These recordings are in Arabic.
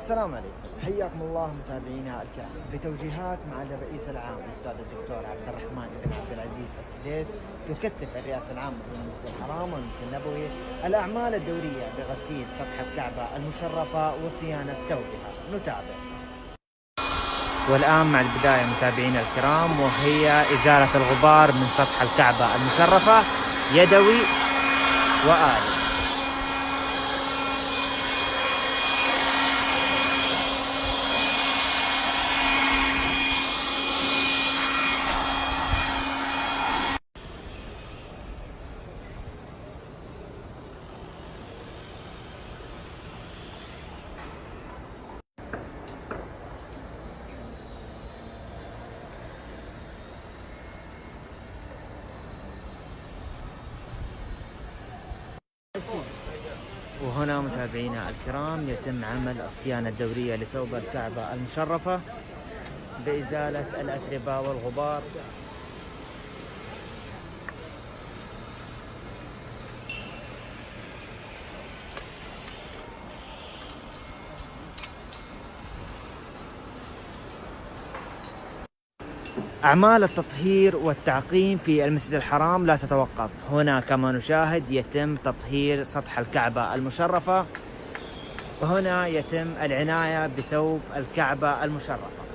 السلام عليكم، حياكم الله متابعينا الكرام. بتوجيهات معالي الرئيس العام الاستاذ الدكتور عبد الرحمن بن عبد العزيز السديس، تكثف الرئاسه العامه للمسجد الحرام والمسجد النبوي الاعمال الدوريه بغسيل سطح الكعبه المشرفه وصيانه ثوبها. نتابع. والان مع البدايه متابعينا الكرام، وهي ازاله الغبار من سطح الكعبه المشرفه يدوي وآلي. وهنا متابعينا الكرام يتم عمل الصيانة الدورية لثوب الكعبة المشرفة بإزالة الأتربة والغبار. أعمال التطهير والتعقيم في المسجد الحرام لا تتوقف. هنا كما نشاهد يتم تطهير سطح الكعبة المشرفة، وهنا يتم العناية بثوب الكعبة المشرفة.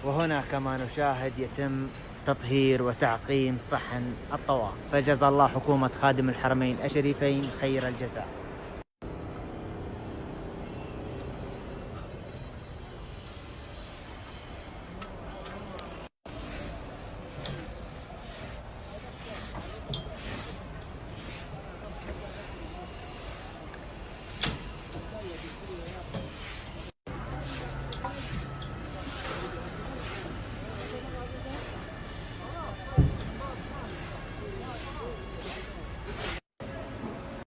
وهنا كما نشاهد يتم تطهير وتعقيم صحن الطواف. فجزا الله حكومة خادم الحرمين الشريفين خير الجزاء.